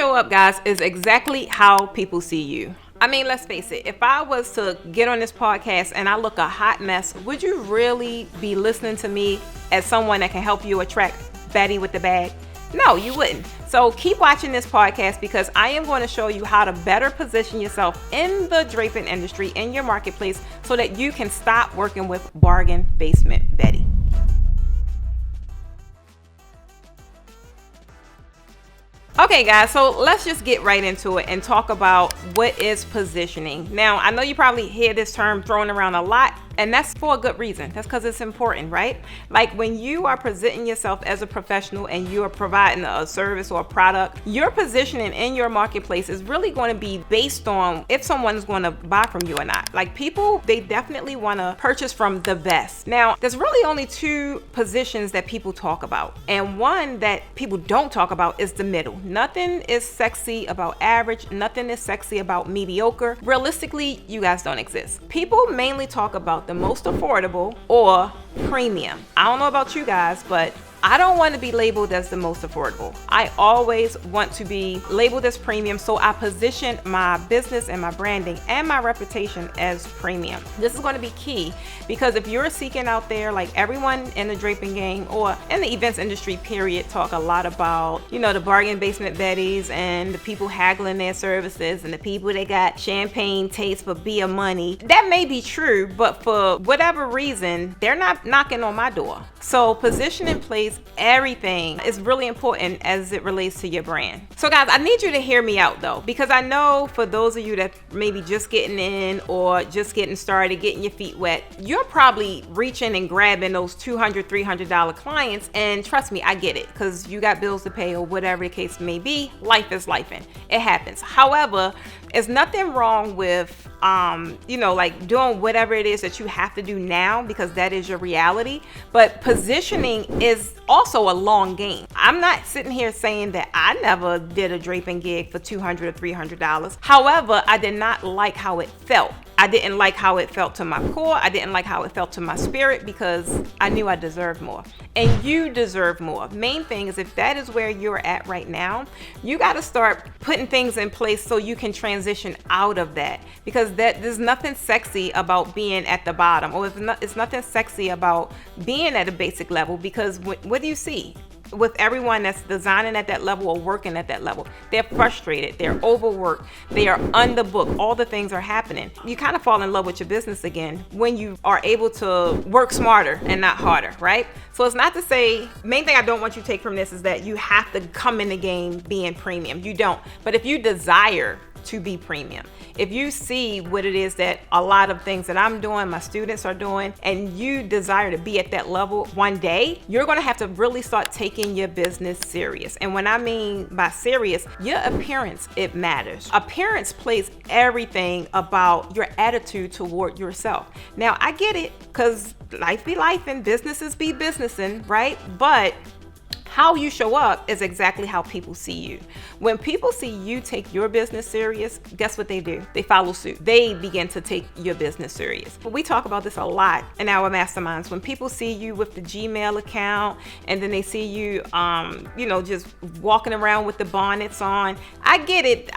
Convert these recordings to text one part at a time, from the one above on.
show up, guys, is exactly how people see you. I mean, let's face it, if I was to get on this podcast and I look a hot mess, would you really be listening to me as someone that can help you attract Betty with the bag? No, you wouldn't. So keep watching this podcast because I am going to show you how to better position yourself in the draping industry, in your marketplace, so that you can stop working with bargain basement Betty. Okay, guys, so let's just get right into it and talk about what is positioning. Now, I know you probably hear this term thrown around a lot, and that's for a good reason. That's because it's important, right? Like when you are presenting yourself as a professional and you are providing a service or a product, your positioning in your marketplace is really going to be based on if someone's going to buy from you or not. Like people, they definitely want to purchase from the best. Now, there's really only two positions that people talk about, and one that people don't talk about is the middle. Nothing is sexy about average. Nothing is sexy about mediocre. Realistically, you guys don't exist. People mainly talk about the most affordable or premium. I don't know about you guys, but I don't want to be labeled as the most affordable. I always want to be labeled as premium, so I position my business and my branding and my reputation as premium. This is going to be key because if you're seeking out there, like everyone in the draping game or in the events industry period talk a lot about, you know, the bargain basement Betties and the people haggling their services and the people that got champagne taste for beer money. That may be true, but for whatever reason, they're not knocking on my door. So positioning plays everything is really important as it relates to your brand. So guys, I need you to hear me out though, because I know for those of you that maybe just getting in or just getting started, getting your feet wet, you're probably reaching and grabbing those $200, $300 clients. And trust me, I get it because you got bills to pay or whatever the case may be. Life is lifing. It happens. However, there's nothing wrong with, like doing whatever it is that you have to do now because that is your reality. But positioning is also a long game. I'm not sitting here saying that I never did a draping gig for $200 or $300. However, I did not like how it felt. I didn't like how it felt to my core. I didn't like how it felt to my spirit because I knew I deserved more. And you deserve more. Main thing is if that is where you're at right now, you got to start putting things in place so you can transition out of that. Because there's nothing sexy about being at the bottom, or it's nothing sexy about being at a basic level because what do you see? With everyone that's designing at that level or working at that level, they're frustrated, they're overworked, they are underbooked, all the things are happening. You kind of fall in love with your business again when you are able to work smarter and not harder, right? So it's not to say, main thing I don't want you to take from this is that you have to come in the game being premium. You don't. But if you desire to be premium, if you see what it is that a lot of things that I'm doing, my students are doing, and you desire to be at that level one day, you're going to have to really start taking your business serious. And when I mean by serious, your appearance, it matters. Appearance plays everything about your attitude toward yourself. Now, I get it because life be life and businesses be businessing, right? But how you show up is exactly how people see you. When people see you take your business serious, guess what they do? They follow suit. They begin to take your business serious. But we talk about this a lot in our masterminds. When people see you with the Gmail account and then they see you, just walking around with the bonnets on, I get it.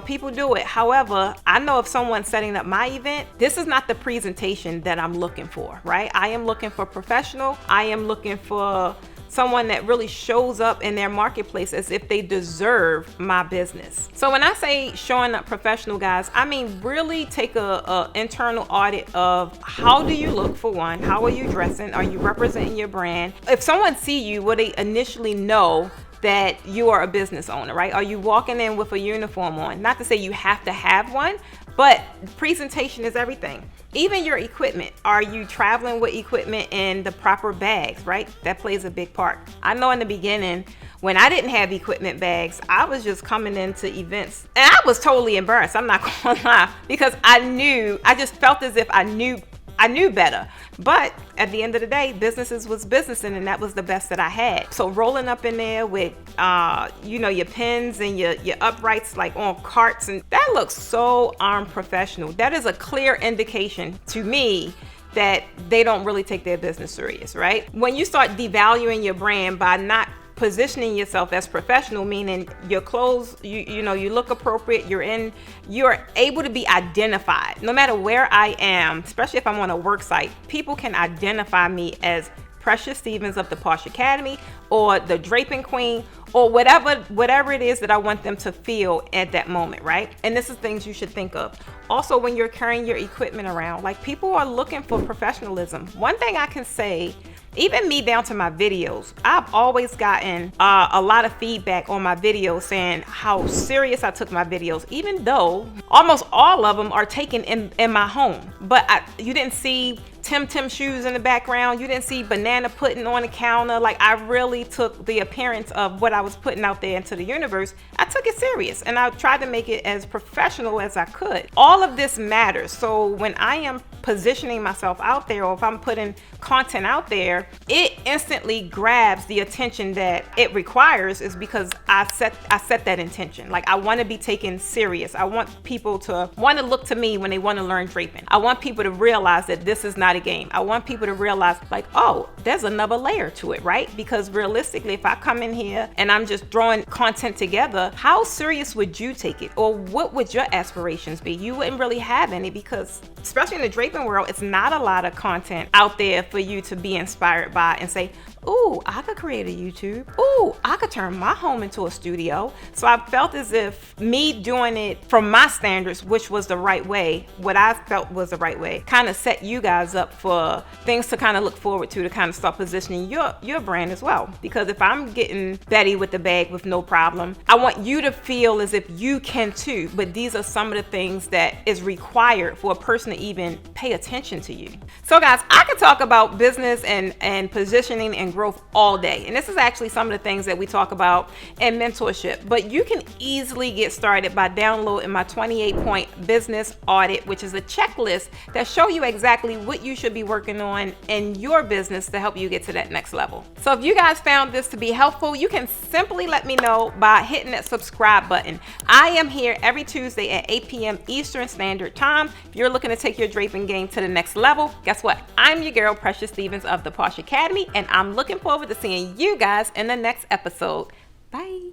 People do it. However, I know if someone's setting up my event, this is not the presentation that I'm looking for, right? I am looking for professional. I am looking for someone that really shows up in their marketplace as if they deserve my business. So when I say showing up professional, guys, I mean really take a internal audit of how do you look for one, how are you dressing, are you representing your brand? If someone see you, will they initially know that you are a business owner, right? Are you walking in with a uniform on? Not to say you have to have one, but presentation is everything. Even your equipment. Are you traveling with equipment in the proper bags, right? That plays a big part. I know in the beginning, when I didn't have equipment bags, I was just coming into events and I was totally embarrassed. I'm not gonna lie, because I just felt as if I knew better. But at the end of the day, businesses was businessing, and that was the best that I had. So rolling up in there with, your pins and your uprights like on carts, and that looks so unprofessional. That is a clear indication to me that they don't really take their business serious, right? When you start devaluing your brand by not positioning yourself as professional, meaning your clothes, you know, you look appropriate, you're able to be identified. No matter where I am, especially if I'm on a work site, people can identify me as Precious Stevens of the Posh Academy, or the Draping Queen, or whatever it is that I want them to feel at that moment, right? And this is things you should think of. Also, when you're carrying your equipment around, like, people are looking for professionalism. One thing I can say, even me down to my videos, I've always gotten a lot of feedback on my videos saying how serious I took my videos, even though almost all of them are taken in my home. But you didn't see Tim shoes in the background. You didn't see banana pudding on the counter. Like, I really took the appearance of what I was putting out there into the universe. I took it serious, and I tried to make it as professional as I could. All of this matters. So when I am positioning myself out there, or if I'm putting content out there, it instantly grabs the attention that it requires, is because I set that intention. Like, I want to be taken serious. I want people to want to look to me when they want to learn draping. I want people to realize that this is not a game. I want people to realize, like, oh, there's another layer to it, right? Because realistically, if I come in here and I'm just throwing content together, how serious would you take it? Or what would your aspirations be? You wouldn't really have any, because especially in the draping world, it's not a lot of content out there for you to be inspired by and say, ooh, I could create a YouTube. Ooh, I could turn my home into a studio. So I felt as if me doing it from my standards, which was the right way, what I felt was the right way, kind of set you guys up for things to kind of look forward to kind of start positioning your brand as well. Because if I'm getting Betty with the bag with no problem, I want you to feel as if you can too. But these are some of the things that is required for a person to even pay attention to you. So guys, I could talk about business and positioning and growth all day. And this is actually some of the things that we talk about in mentorship. But you can easily get started by downloading my 28-point business audit, which is a checklist that show you exactly what you should be working on in your business to help you get to that next level. So if you guys found this to be helpful, you can simply let me know by hitting that subscribe button. I am here every Tuesday at 8 p.m. Eastern Standard Time. If you're looking to take your draping game to the next level, guess what? I'm your girl, Precious Stevens of the Posh Academy, and I'm looking forward to seeing you guys in the next episode. Bye.